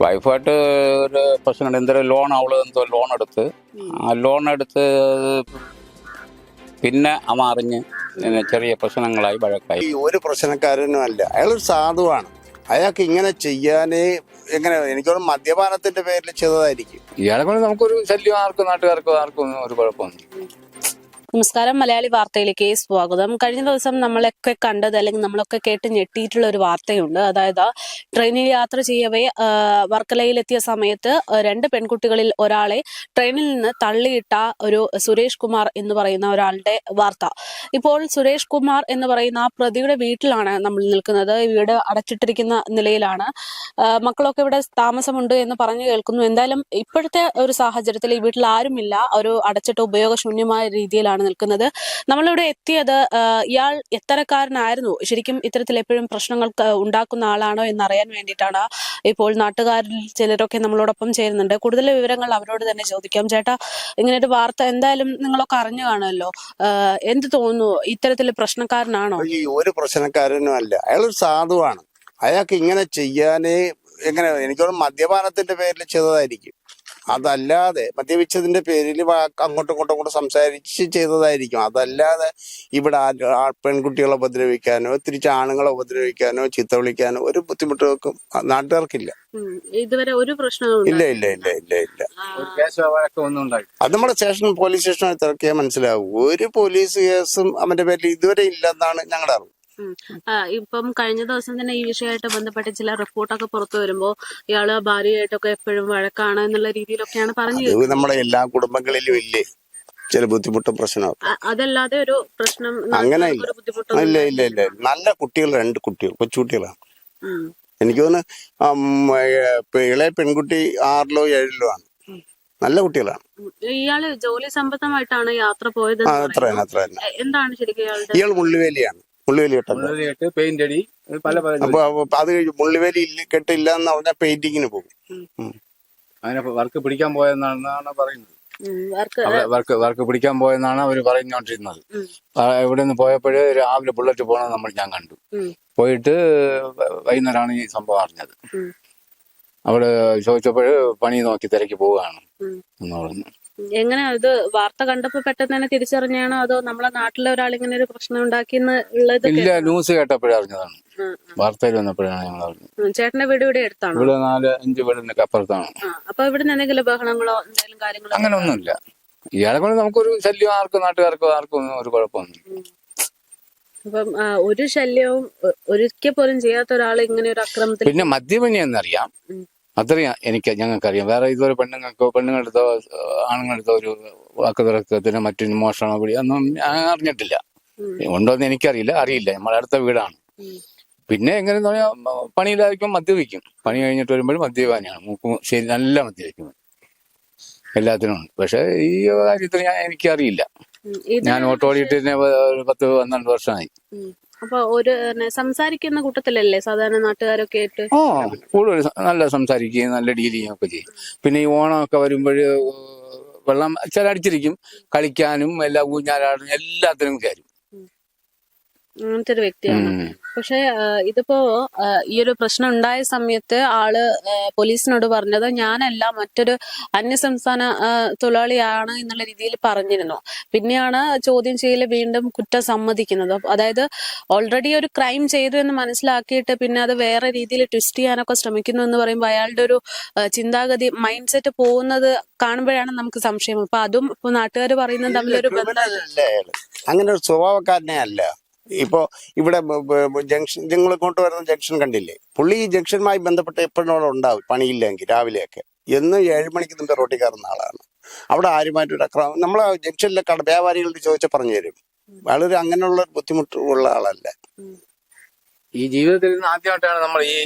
വൈഫായിട്ട് ഒരു പ്രശ്നമുണ്ട്. എന്തൊരു ലോൺ അവള് എന്തോ ലോൺ എടുത്ത് ആ ലോൺ എടുത്ത് പിന്നെ അവൻ അറിഞ്ഞ് ചെറിയ പ്രശ്നങ്ങളായി വഴക്കായി. ഈ ഒരു പ്രശ്നക്കാരനും അല്ല, അയാളൊരു സാധുവാണ്. അയാൾക്ക് ഇങ്ങനെ ചെയ്യാനേ എങ്ങനെ എനിക്കൊരു മദ്യപാനത്തിന്റെ പേരിൽ ചെയ്തതായിരിക്കും. ഇയാളെ കൊണ്ട് നമുക്കൊരു ശല്യം നാട്ടുകാർക്കോ ആർക്കും ഒന്നും ഒരു കുഴപ്പമൊന്നും. നമസ്കാരം, മലയാളി വാർത്തയിലേക്ക് സ്വാഗതം. കഴിഞ്ഞ ദിവസം നമ്മളൊക്കെ കണ്ടത് അല്ലെങ്കിൽ നമ്മളൊക്കെ കേട്ട് ഞെട്ടിയിട്ടുള്ള ഒരു വാർത്തയുണ്ട്. അതായത് ട്രെയിനിൽ യാത്ര ചെയ്യവേ വർക്കലയിലെത്തിയ സമയത്ത് രണ്ട് പെൺകുട്ടികളിൽ ഒരാളെ ട്രെയിനിൽ നിന്ന് തള്ളിയിട്ട ഒരു സുരേഷ് കുമാർ എന്ന് പറയുന്ന ഒരാളുടെ വാർത്ത. ഇപ്പോൾ സുരേഷ് കുമാർ എന്ന് പറയുന്ന പ്രതിയുടെ വീട്ടിലാണ് നമ്മൾ നിൽക്കുന്നത്. വീട് അടച്ചിട്ടിരിക്കുന്ന നിലയിലാണ്. മക്കളൊക്കെ ഇവിടെ താമസമുണ്ട് എന്ന് പറഞ്ഞു കേൾക്കുന്നു. എന്തായാലും ഇപ്പോഴത്തെ ഒരു സാഹചര്യത്തിൽ ഈ വീട്ടിൽ ആരുമില്ല. ഒരു അടച്ചിട്ട് ഉപയോഗശൂന്യമായ രീതിയിലാണ് നിൽക്കുന്നത്. നമ്മളിവിടെ എത്തിയത് ഇയാൾ എത്തരക്കാരനായിരുന്നു, ശരിക്കും ഇത്തരത്തിൽ എപ്പോഴും പ്രശ്നങ്ങൾ ഉണ്ടാക്കുന്ന ആളാണോ എന്നറിയാൻ വേണ്ടിയിട്ടാണ്. ഇപ്പോൾ നാട്ടുകാരിൽ ചിലരൊക്കെ നമ്മളോടൊപ്പം ചേരുന്നുണ്ട്. കൂടുതൽ വിവരങ്ങൾ അവരോട് തന്നെ ചോദിക്കാം. ചേട്ടാ, ഇങ്ങനെ ഒരു വാർത്ത എന്തായാലും നിങ്ങളൊക്കെ അറിഞ്ഞു കാണുമല്ലോ, എന്ത് തോന്നുന്നു? ഇത്തരത്തിൽ പ്രശ്നക്കാരനാണോ? ഈ ഒരു പ്രശ്നക്കാരനും അല്ല, അയാളൊരു സാധുവാണ്. അയാൾക്ക് ഇങ്ങനെ ചെയ്യാനേ എങ്ങനെ എനിക്കൊരു മദ്യപാനത്തിന്റെ പേരിൽ ചെയ്തതായിരിക്കും. അതല്ലാതെ മദ്യപിച്ചതിന്റെ പേരിൽ അങ്ങോട്ടും ഇങ്ങോട്ടും സംസാരിച്ച് ചെയ്തതായിരിക്കും. അതല്ലാതെ ഇവിടെ പെൺകുട്ടികളെ ഉപദ്രവിക്കാനോ തിരിച്ച് ആണുങ്ങളെ ഉപദ്രവിക്കാനോ ചീത്ത വിളിക്കാനോ ഒരു ബുദ്ധിമുട്ടുകൾക്കും നാട്ടുകാർക്കില്ല. ഇതുവരെ ഒരു പ്രശ്നവും ഇല്ല ഇല്ല ഇല്ല ഇല്ല ഇല്ല. അത് നമ്മുടെ പോലീസ് സ്റ്റേഷനിൽ തിരക്കിയാൽ മനസ്സിലാവും. ഒരു പോലീസ് കേസും അവന്റെ പേരിൽ ഇതുവരെ ഇല്ലെന്നാണ് ഞങ്ങളുടെ അറിവ്. ഇപ്പം കഴിഞ്ഞ ദിവസം തന്നെ ഈ വിഷയമായിട്ട് ബന്ധപ്പെട്ട് ചില റിപ്പോർട്ടൊക്കെ പുറത്തു വരുമ്പോ ഇയാള് ഭാര്യയായിട്ടൊക്കെ എപ്പോഴും വഴക്കാണ് എന്നുള്ള രീതിയിലൊക്കെയാണ് പറഞ്ഞത്. നമ്മുടെ എല്ലാ കുടുംബങ്ങളിലും ഇല്ലേ ചില ബുദ്ധിമുട്ടും പ്രശ്നവും. അതല്ലാതെ ഒരു പ്രശ്നം അങ്ങനെ ഇല്ല ഇല്ല ഇല്ല. നല്ല കുട്ടികൾ, രണ്ട് കുട്ടികൾ, കൊച്ചുകുട്ടികളാണ്. എനിക്ക് തോന്നുന്നു ഇളയ പെൺകുട്ടി 6ലോ 7ലോ ആണ്. നല്ല കുട്ടികളാണ്. ഇയാള് ജോലി സംബന്ധമായിട്ടാണ് യാത്ര പോയത്. എന്താണ് ശരിക്കും ഇയാൾ മുള്ളുവേലിയാണ്. മുള്ളുവേലി പെയിന്റ് അടി അപ്പൊ അത് കഴിഞ്ഞ് മുള്ളുവേലി കെട്ടില്ല എന്ന് പറഞ്ഞാൽ പെയിന്റിങ്ങിന് പോകും. അങ്ങനെ വർക്ക് പിടിക്കാൻ പോയെന്നാണ് പറയുന്നത്. വർക്ക് പിടിക്കാൻ പോയെന്നാണ് അവര് പറഞ്ഞോണ്ടിരുന്നത്. ഇവിടെ നിന്ന് പോയപ്പോഴ് രാവിലെ ബുള്ളറ്റ് പോകണം ഞാൻ കണ്ടു. പോയിട്ട് വൈകുന്നേരമാണ് ഈ സംഭവം അറിഞ്ഞത്. അവിടെ ചോദിച്ചപ്പോഴ് പണി നോക്കി തിരക്കി പോവുകയാണ് എന്ന് പറഞ്ഞു. എങ്ങനെ ഇത് വാർത്ത കണ്ടപ്പോ പെട്ടെന്ന് തന്നെ തിരിച്ചറിഞ്ഞാണോ, അതോ നമ്മളെ നാട്ടിലെ ഒരാൾ ഇങ്ങനെ ഒരു പ്രശ്നം ഉണ്ടാക്കിയെന്നുള്ളത്? ഇല്ല, ന്യൂസ് കേട്ടപ്പോഴേ അറിഞ്ഞതാണ്. വാർത്തയിൽ വന്നപ്പോഴാണ് ഞങ്ങൾ അറിഞ്ഞത്. ചേട്ടന്റെ വീട് ഇവിടെ അടുത്താണ്? ഇവിടെ 4-5 വീടിനൊക്കെ അപ്പുറത്താണ്. അപ്പൊ ഇവിടെ എന്തെങ്കിലും ബഹളങ്ങളോ എന്തെങ്കിലും കാര്യങ്ങളോ? അങ്ങനെ ഒന്നുമില്ല. ഇയാളെ കൊണ്ട് നമുക്കൊരു ശല്യം നാട്ടുകാർക്കോ ആർക്കും ഒന്നും ഒരു കുഴപ്പമൊന്നും. അപ്പം ഒരു ശല്യവും ഒരിക്കൽ പോലും ചെയ്യാത്ത ഒരാൾ ഇങ്ങനെ ഒരു അക്രമത്തിൽ. പിന്നെ മദ്യപനി എന്നറിയാം, അത്രയും ഞങ്ങൾക്കറിയാം. വേറെ ഇതുവരെ പെണ്ണുങ്ങളെടുത്തോ ആണുങ്ങളെടുത്തോ ഒരു വാക്കുതർക്കത്തിന് മറ്റൊരു മോഷണോ പിടി ഒന്നും ഞാൻ അറിഞ്ഞിട്ടില്ല. ഉണ്ടോന്ന് എനിക്കറിയില്ല, നമ്മളെ അടുത്ത വീടാണ്. പിന്നെ എങ്ങനെയെന്ന് പറഞ്ഞാൽ പണിയിലായിരിക്കും മദ്യപിക്കും. പണി കഴിഞ്ഞിട്ട് വരുമ്പോഴും മദ്യപാനിയാണ്. ശരി, നല്ല മദ്യപിക്കുന്നത് എല്ലാത്തിനും. പക്ഷെ ഈ കാര്യത്തിൽ എനിക്കറിയില്ല. ഞാൻ ഓട്ടോ ഓടിയിട്ട് 10-12 വർഷമായി. അപ്പൊ ഒരു സംസാരിക്കുന്ന കൂട്ടത്തിലല്ലേ സാധാരണ നാട്ടുകാരൊക്കെ ആയിട്ട്? കൂടുതൽ നല്ല സംസാരിക്കുകയും നല്ല ഡീൽ ചെയ്യുകയും ഒക്കെ ചെയ്യും. പിന്നെ ഈ ഓണമൊക്കെ വരുമ്പോഴ് വെള്ളം ചില അടിച്ചിരിക്കും. കളിക്കാനും എല്ലാ ഊഞ്ഞാലാടും എല്ലാത്തിനും കയറും. അങ്ങനത്തെ ഒരു വ്യക്തിയാണ്. പക്ഷെ ഇതിപ്പോ ഈ ഒരു പ്രശ്നം ഉണ്ടായ സമയത്ത് ആള് പോലീസിനോട് പറഞ്ഞത് ഞാനല്ല, മറ്റൊരു അന്യസംസ്ഥാന തൊഴിലാളിയാണ് എന്നുള്ള രീതിയിൽ പറഞ്ഞിരുന്നു. പിന്നെയാണ് ചോദ്യം ചെയ്യല് വീണ്ടും കുറ്റം സമ്മതിക്കുന്നത്. അതായത് ഓൾറെഡി ഒരു ക്രൈം ചെയ്തു എന്ന് മനസ്സിലാക്കിയിട്ട് പിന്നെ അത് വേറെ രീതിയിൽ ട്വിസ്റ്റ് ചെയ്യാനൊക്കെ ശ്രമിക്കുന്നു എന്ന് പറയുമ്പോൾ അയാളുടെ ഒരു ചിന്താഗതി, മൈൻഡ് സെറ്റ് പോകുന്നത് കാണുമ്പോഴാണ് നമുക്ക് സംശയം. അപ്പൊ അതും ഇപ്പൊ നാട്ടുകാർ പറയുന്നത് തമ്മിലൊരു ബന്ധം. അങ്ങനെ ഒരു സ്വഭാവക്കാരനെ അല്ല. ഇപ്പോ ഇവിടെ നിങ്ങൾ ഇങ്ങോട്ട് വരുന്ന ജംഗ്ഷൻ കണ്ടില്ലേ? പുള്ളി ഈ ജംഗ്ഷനുമായി ബന്ധപ്പെട്ട് എപ്പോഴും ഉണ്ടാവും. പണിയില്ലെങ്കിൽ രാവിലെയൊക്കെ 7 മണിക്ക് മുമ്പ് റോട്ടിൽ കയറുന്ന ആളാണ്. അവിടെ ആരുമായിട്ടൊരു അക്രമം നമ്മളെ ജംഗ്ഷനിലെ വ്യാപാരികളോട് ചോദിച്ചാൽ പറഞ്ഞു തരും. വളരെ അങ്ങനെയുള്ള ബുദ്ധിമുട്ടുള്ള ആളല്ല. ഈ ജീവിതത്തിൽ നിന്ന് ആദ്യമായിട്ടാണ് നമ്മൾ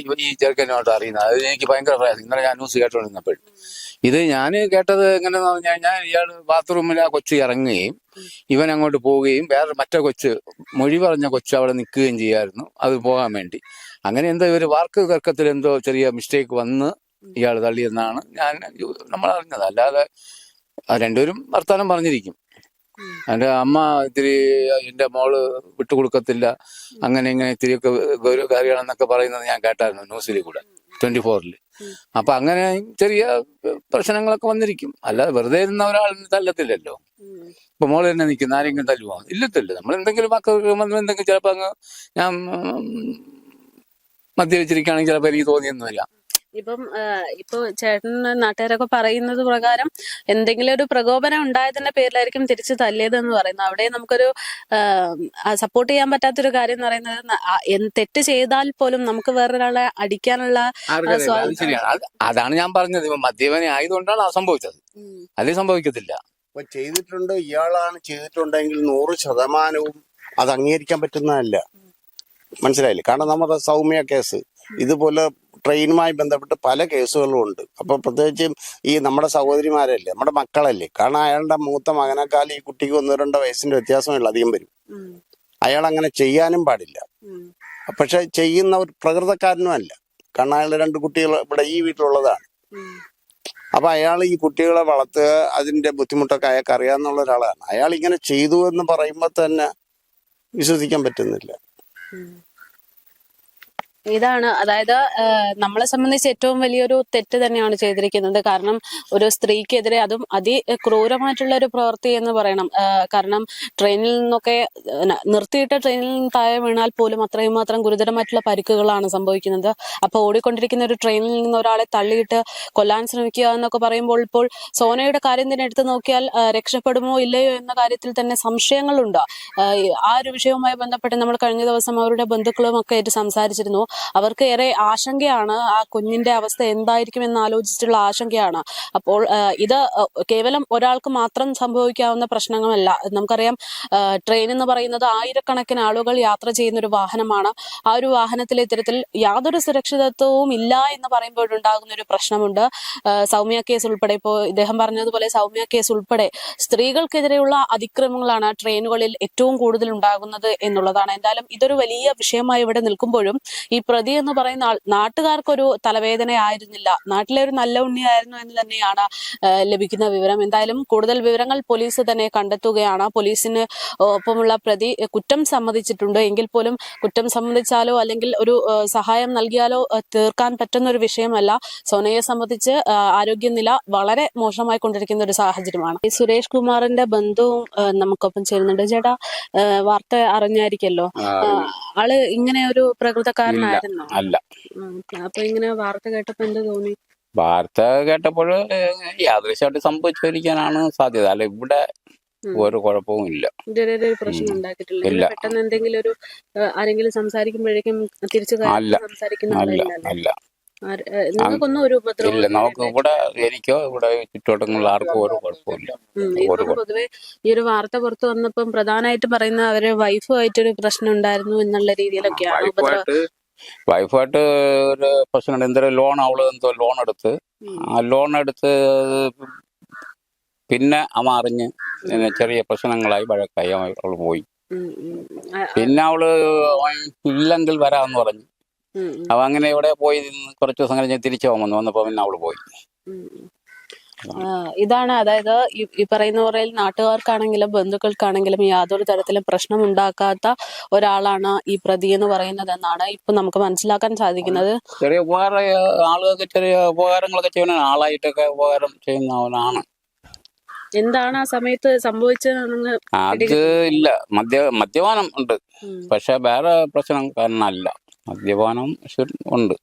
ഈ ചെറുക്കനുമായിട്ട് അറിയുന്നത്. അത് എനിക്ക് ഭയങ്കര പ്രയാസം. ഇന്നലെ ഞാൻ ന്യൂസ് കേട്ടോണ്ടിരുന്നപ്പോൾ ഇത് ഞാൻ കേട്ടത് എങ്ങനെയാന്ന് പറഞ്ഞു കഴിഞ്ഞാൽ, ഇയാൾ ബാത്റൂമിൽ ആ കൊച്ച് ഇറങ്ങുകയും ഇവൻ അങ്ങോട്ട് പോവുകയും മറ്റേ കൊച്ച് മൊഴി പറഞ്ഞ കൊച്ച് അവിടെ നിൽക്കുകയും ചെയ്യായിരുന്നു അത് പോകാൻ വേണ്ടി. അങ്ങനെ എന്തോ ഇവർ വാർക്ക് തർക്കത്തിൽ എന്തോ ചെറിയ മിസ്റ്റേക്ക് വന്ന് ഇയാൾ തള്ളിയെന്നാണ് നമ്മൾ അറിഞ്ഞത്. അല്ലാതെ രണ്ടുപേരും വർത്താനം പറഞ്ഞിരിക്കും. എന്റെ അമ്മ ഇത്തിരി എന്റെ മോള് വിട്ടുകൊടുക്കത്തില്ല, അങ്ങനെ ഇങ്ങനെ ഇത്തിരിയൊക്കെ കാര്യമാണെന്നൊക്കെ പറയുന്നത് ഞാൻ കേട്ടായിരുന്നു ന്യൂസിൽ കൂടെ 24-ൽ. അപ്പൊ അങ്ങനെ ചെറിയ പ്രശ്നങ്ങളൊക്കെ വന്നിരിക്കും. അല്ലാതെ വെറുതെ ഇരുന്ന ഒരാളിന് തല്ലത്തില്ലല്ലോ. ഇപ്പൊ മോള് തന്നെ നിൽക്കുന്ന ആരെങ്കിലും തല്ലുവാ? ഇല്ലത്തില്ല. നമ്മൾ എന്തെങ്കിലും മക്കൾക്ക് എന്തെങ്കിലും ചിലപ്പോ അങ്ങ് ഞാൻ മദ്യവെച്ചിരിക്കുകയാണെങ്കിൽ ചിലപ്പോ എനിക്ക് തോന്നിയൊന്നുമില്ല. ഇപ്പൊ ചേട്ടൻ നാട്ടുകാരൊക്കെ പറയുന്നത് പ്രകാരം എന്തെങ്കിലും ഒരു പ്രകോപനം ഉണ്ടായതിന്റെ പേരിലായിരിക്കും തിരിച്ചു തല്ലിയതെന്ന് പറയുന്നത്. അവിടെ നമുക്കൊരു സപ്പോർട്ട് ചെയ്യാൻ പറ്റാത്തൊരു കാര്യം എന്ന് പറയുന്നത് തെറ്റ് ചെയ്താൽ പോലും നമുക്ക് വേറൊരാളെ അടിക്കാനുള്ള അത് ശരിയാണ്. അതാണ് ഞാൻ പറഞ്ഞത്. ഇപ്പൊ മദ്യപനി ആയതുകൊണ്ടാണ് അത് സംഭവിച്ചത്. അത് സംഭവിക്കത്തില്ല. അപ്പൊ ചെയ്തിട്ടുണ്ട്, ഇയാളാണ് ചെയ്തിട്ടുണ്ടെങ്കിൽ 100% അത് അംഗീകരിക്കാൻ പറ്റുന്നതല്ല. മനസ്സിലായില്ലേ? കാരണം നമ്മുടെ സൗമ്യ കേസ് ഇതുപോലെ ട്രെയിനുമായി ബന്ധപ്പെട്ട് പല കേസുകളും ഉണ്ട്. അപ്പൊ പ്രത്യേകിച്ചും ഈ നമ്മുടെ സഹോദരിമാരല്ലേ, നമ്മുടെ മക്കളല്ലേ. കാരണം അയാളുടെ മൂത്ത മകനേക്കാൾ ഈ കുട്ടിക്ക് 1-2 വയസ്സിന്റെ വ്യത്യാസമുള്ള അധികം വരും. അയാൾ അങ്ങനെ ചെയ്യാനും പാടില്ല. പക്ഷെ ചെയ്യുന്ന ഒരു പ്രകൃതക്കാരനും അല്ല. കാരണം അയാൾ 2 കുട്ടികൾ ഇവിടെ ഈ വീട്ടിലുള്ളതാണ്. അപ്പൊ അയാൾ ഈ കുട്ടികളെ വളർത്തുക, അതിന്റെ ബുദ്ധിമുട്ടൊക്കെ അയാൾക്ക് അറിയാവുന്ന ഒരാളാണ്. അയാൾ ഇങ്ങനെ ചെയ്തു എന്ന് പറയുമ്പോൾ തന്നെ വിശ്വസിക്കാൻ പറ്റുന്നില്ല. ഇതാണ്, അതായത് നമ്മളെ സംബന്ധിച്ച് ഏറ്റവും വലിയൊരു തെറ്റ് തന്നെയാണ് ചെയ്തിരിക്കുന്നത്. കാരണം ഒരു സ്ത്രീക്കെതിരെ, അതും അതിക്രൂരമായിട്ടുള്ള ഒരു പ്രവൃത്തി എന്ന് പറയണം. കാരണം ട്രെയിനിൽ നിന്നൊക്കെ നിർത്തിയിട്ട് ട്രെയിനിൽ നിന്ന് താഴെ വീണാൽ പോലും അത്രയും മാത്രം ഗുരുതരമായിട്ടുള്ള പരിക്കുകളാണ് സംഭവിക്കുന്നത്. അപ്പൊ ഓടിക്കൊണ്ടിരിക്കുന്ന ഒരു ട്രെയിനിൽ നിന്ന് ഒരാളെ തള്ളിയിട്ട് കൊല്ലാൻ ശ്രമിക്കുക എന്നൊക്കെ പറയുമ്പോൾ ഇപ്പോൾ സോനയുടെ കാര്യം തന്നെ എടുത്തു നോക്കിയാൽ രക്ഷപ്പെടുമോ ഇല്ലയോ എന്ന കാര്യത്തിൽ തന്നെ സംശയങ്ങളുണ്ട്. ആ ഒരു വിഷയവുമായി ബന്ധപ്പെട്ട് നമ്മൾ കഴിഞ്ഞ ദിവസം അവരുടെ ബന്ധുക്കളും ഒക്കെ ആയിട്ട് സംസാരിച്ചിരുന്നു. അവർക്ക് ഏറെ ആശങ്കയാണ്. ആ കുഞ്ഞിന്റെ അവസ്ഥ എന്തായിരിക്കും എന്ന് ആലോചിച്ചിട്ടുള്ള ആശങ്കയാണ്. അപ്പോൾ ഇത് കേവലം ഒരാൾക്ക് മാത്രം സംഭവിക്കാവുന്ന പ്രശ്നങ്ങളല്ല. നമുക്കറിയാം, ട്രെയിൻ എന്ന് പറയുന്നത് ആയിരക്കണക്കിന് ആളുകൾ യാത്ര ചെയ്യുന്ന ഒരു വാഹനമാണ്. ആ ഒരു വാഹനത്തിൽ ഇത്തരത്തിൽ യാതൊരു സുരക്ഷിതത്വവും ഇല്ല എന്ന് പറയുമ്പോഴുണ്ടാകുന്ന ഒരു പ്രശ്നമുണ്ട്. സൗമ്യ കേസ് ഉൾപ്പെടെ, ഇപ്പോൾ ഇദ്ദേഹം പറഞ്ഞതുപോലെ സൗമ്യ കേസ് ഉൾപ്പെടെ സ്ത്രീകൾക്കെതിരെയുള്ള അതിക്രമങ്ങളാണ് ട്രെയിനുകളിൽ ഏറ്റവും കൂടുതൽ ഉണ്ടാകുന്നത് എന്നുള്ളതാണ്. എന്തായാലും ഇതൊരു വലിയ വിഷയമായി ഇവിടെ നിൽക്കുമ്പോഴും ഈ പ്രതി എന്ന് പറയുന്ന ആൾ നാട്ടുകാർക്കൊരു തലവേദനയായിരുന്നില്ല, നാട്ടിലെ ഒരു നല്ല ഉണ്ണിയായിരുന്നു എന്ന് തന്നെയാണ് ലഭിക്കുന്ന വിവരം. എന്തായാലും കൂടുതൽ വിവരങ്ങൾ പോലീസ് തന്നെ കണ്ടെത്തുകയാണ്. പോലീസിന് ഒപ്പമുള്ള പ്രതി കുറ്റം സമ്മതിച്ചിട്ടുണ്ട്. എങ്കിൽ പോലും കുറ്റം സമ്മതിച്ചാലോ അല്ലെങ്കിൽ ഒരു സഹായം നൽകിയാലോ തീർക്കാൻ പറ്റുന്ന ഒരു വിഷയമല്ല. സോനയെ സംബന്ധിച്ച് ആരോഗ്യനില വളരെ മോശമായി കൊണ്ടിരിക്കുന്ന ഒരു സാഹചര്യമാണ്. ഈ സുരേഷ് കുമാറിന്റെ ബന്ധുവും നമുക്കൊപ്പം ചേരുന്നുണ്ട്. ചേട്ടാ, വാർത്ത അറിഞ്ഞായിരിക്കല്ലോ, ആള് ഇങ്ങനെ ഒരു പ്രകൃതക്കാരനായിരുന്നോ? അല്ല. അപ്പൊ ഇങ്ങനെ വാർത്ത കേട്ടപ്പോ എന്ത് തോന്നി? വാർത്ത കേട്ടപ്പോൾ യാദൃശ്യമായിട്ട് സംഭവിച്ചിരിക്കാനാണ് സാധ്യത. അല്ല, ഇവിടെ ഒരു കുഴപ്പവും ഇല്ല. ഇതുവരെ ഒരു പ്രശ്നം ഉണ്ടാക്കിയിട്ടില്ല. പെട്ടെന്ന് എന്തെങ്കിലും ഒരു ആരെങ്കിലും സംസാരിക്കുമ്പോഴേക്കും തിരിച്ചു സംസാരിക്കുന്ന അല്ല. നിങ്ങൾക്കൊന്നും ഒരു ഉപദ്രവം ഇല്ല. നമുക്ക് ഇവിടെ, എനിക്കോ ഇവിടെ ചുറ്റോട്ടങ്ങളിൽ ആർക്കും ഒരു കുഴപ്പമില്ല. പൊതുവെ ഈ ഒരു വാർത്ത പുറത്തു വന്നപ്പം പ്രധാനമായിട്ട് പറയുന്ന അവര് വൈഫുമായിട്ടൊരു പ്രശ്നം ഉണ്ടായിരുന്നു എന്നുള്ള രീതിയിലൊക്കെയാണ്. വൈഫായിട്ട് ഒരു പ്രശ്നം. എന്തൊരു ലോൺ, അവള് എന്തോ ലോൺ എടുത്ത്, ആ ലോൺ എടുത്ത് പിന്നെ അവൻ അറിഞ്ഞ് ചെറിയ പ്രശ്നങ്ങളായി, വഴക്കായി, അവള് പോയി. പിന്നെ അവള് ഇല്ലെങ്കിൽ വരാമെന്ന് പറഞ്ഞു. അവ അങ്ങനെ ഇവിടെ പോയി കുറച്ച് ദിവസം കഴിഞ്ഞ് തിരിച്ചു വന്നപ്പോ പിന്നെ അവള് പോയി. ഇതാണ്, അതായത് ഈ പറയുന്ന പറയിൽ നാട്ടുകാർക്കാണെങ്കിലും ബന്ധുക്കൾക്കാണെങ്കിലും യാതൊരു തരത്തിലും പ്രശ്നം ഉണ്ടാക്കാത്ത ഒരാളാണ് ഈ പ്രതി എന്ന് പറയുന്നത് എന്നാണ് ഇപ്പൊ നമുക്ക് മനസ്സിലാക്കാൻ സാധിക്കുന്നത്. ചെറിയ ഉപകാര ആളുകൾക്ക് ചെറിയ ഉപകാരങ്ങളൊക്കെ ചെയ്യുന്ന ആളായിട്ടൊക്കെ ഉപകാരം ചെയ്യുന്നവനാണ്. എന്താണ് ആ സമയത്ത് സംഭവിച്ചത്? അത് ഇല്ല, മദ്യപാനം ഉണ്ട്. പക്ഷെ വേറെ പ്രശ്നം കാരണമല്ല, മദ്യപാനം ഉണ്ട്.